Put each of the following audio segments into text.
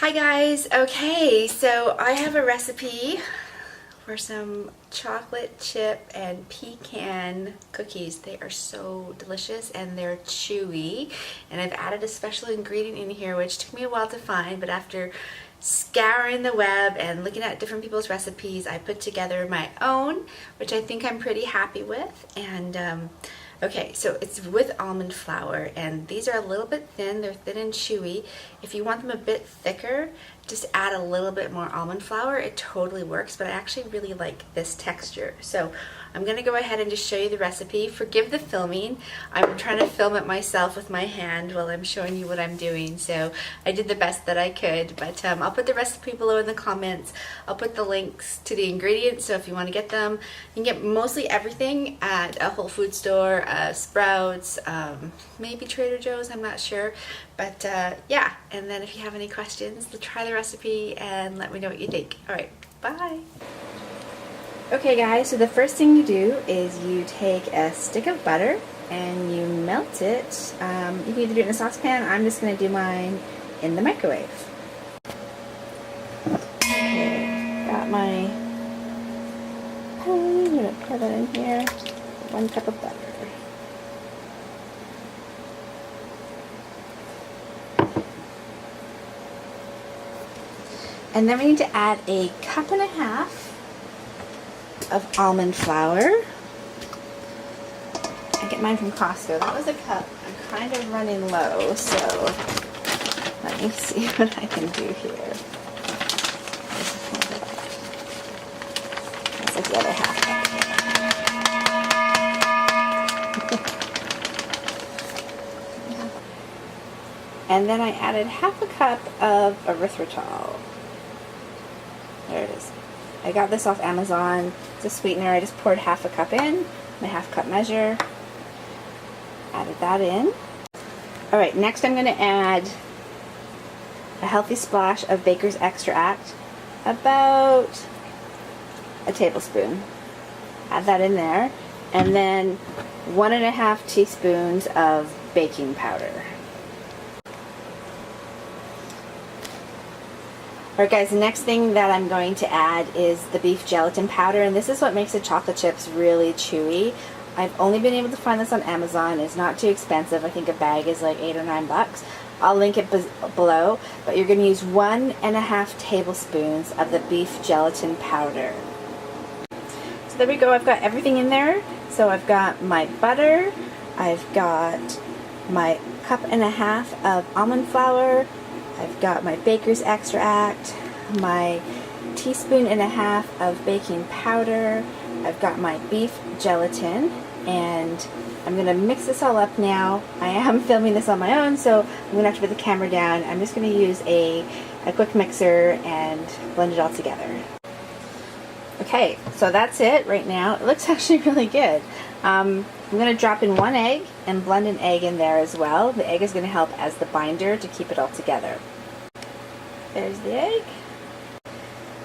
Hi guys, okay, so I have a recipe for some chocolate chip and pecan cookies. They are so delicious and they're chewy, and I've added a special ingredient in here which took me a while to find, but after scouring the web and looking at different people's recipes, I put together my own, which I think I'm pretty happy with. And okay, so it's with almond flour, and these are a little bit thin. They're thin and chewy. If you want them a bit thicker, just add a little bit more almond flour. It totally works, but I actually really like this texture. So I'm going to go ahead and just show you the recipe. Forgive the filming. I'm trying to film it myself with my hand while I'm showing you what I'm doing. So I did the best that I could, but I'll put the recipe below in the comments. I'll put the links to the ingredients, so if you want to get them, you can get mostly everything at a Whole Food store, Sprouts, maybe Trader Joe's, I'm not sure. But yeah, and then if you have any questions, try the recipe and let me know what you think. Alright, bye! Okay guys, so the first thing you do is you take a stick of butter and you melt it. You can either do it in a saucepan. I'm just going to do mine in the microwave. Okay, got my pan. I'm going to pour that in here. 1 cup of butter. And then we need to add a 1.5 cups of almond flour. I get mine from Costco. That was a cup. I'm kind of running low, so let me see what I can do here. That's like the other half cup. And then I added 1/2 cup of erythritol. There it is. I got this off Amazon. It's a sweetener. I just poured 1/2 cup in, my 1/2 cup measure. Added that in. Alright, next I'm going to add a healthy splash of baker's extract, about a tablespoon. Add that in there. And then 1.5 teaspoons of baking powder. Alright guys, the next thing that I'm going to add is the beef gelatin powder, and this is what makes the chocolate chips really chewy. I've only been able to find this on Amazon. It's not too expensive. I think a bag is like $8 or $9. I'll link it below, but you're going to use 1.5 tablespoons of the beef gelatin powder. So there we go. I've got everything in there. So I've got my butter, I've got my 1.5 cups of almond flour, I've got my baker's extract, my 1.5 teaspoons of baking powder, I've got my beef gelatin, and I'm going to mix this all up now. I am filming this on my own, so I'm going to have to put the camera down. I'm just going to use a quick mixer and blend it all together. Okay, so that's it right now. It looks actually really good. I'm going to drop in 1 egg and blend an egg in there as well. The egg is going to help as the binder to keep it all together. There's the egg.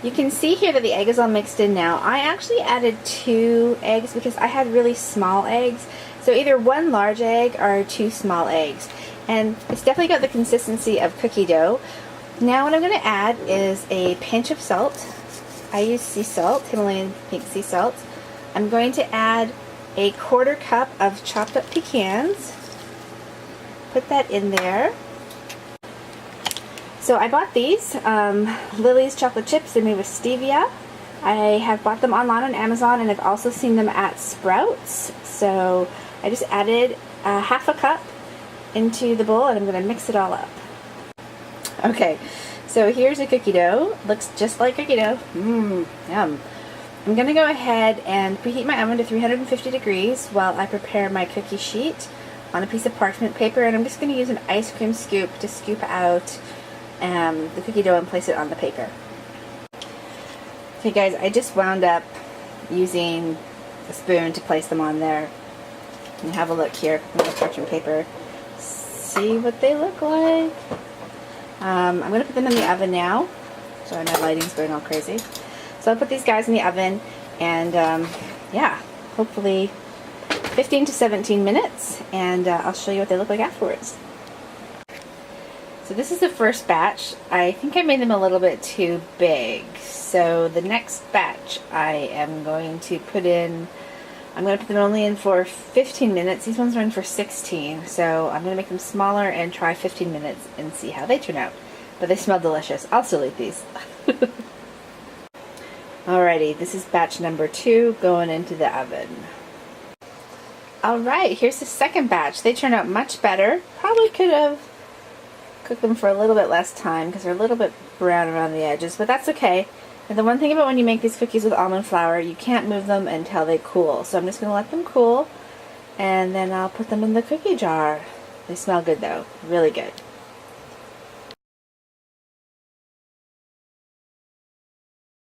You can see here that the egg is all mixed in now. I actually added 2 eggs because I had really small eggs. So either 1 large egg or 2 small eggs. And it's definitely got the consistency of cookie dough. Now what I'm going to add is a pinch of salt. I use sea salt, Himalayan pink sea salt. I'm going to add a 1/4 cup of chopped up pecans. Put that in there. So I bought these Lily's chocolate chips. They're made with stevia. I have bought them online on Amazon, and I've also seen them at Sprouts. So I just added 1/2 cup into the bowl, and I'm going to mix it all up. Okay, so here's a cookie dough. Looks just like cookie dough. Yum. I'm going to go ahead and preheat my oven to 350 degrees while I prepare my cookie sheet on a piece of parchment paper, and I'm just going to use an ice cream scoop to scoop out the cookie dough and place it on the paper. Okay guys, I just wound up using a spoon to place them on there. And have a look here on the parchment paper. See what they look like. I'm going to put them in the oven now. Sorry, my lighting's going all crazy. So I'll put these guys in the oven, and yeah, hopefully 15 to 17 minutes, and I'll show you what they look like afterwards. So this is the first batch. I think I made them a little bit too big. So the next batch I am going to put in, I'm going to put them only in for 15 minutes. These ones are in for 16. So I'm going to make them smaller and try 15 minutes and see how they turn out. But they smell delicious. I'll still eat these. Alrighty, this is batch number 2 going into the oven. Alright, here's the second batch. They turned out much better. Probably could have cooked them for a little bit less time because they're a little bit brown around the edges, but that's okay. And the one thing about when you make these cookies with almond flour, you can't move them until they cool. So I'm just going to let them cool, and then I'll put them in the cookie jar. They smell good though, really good.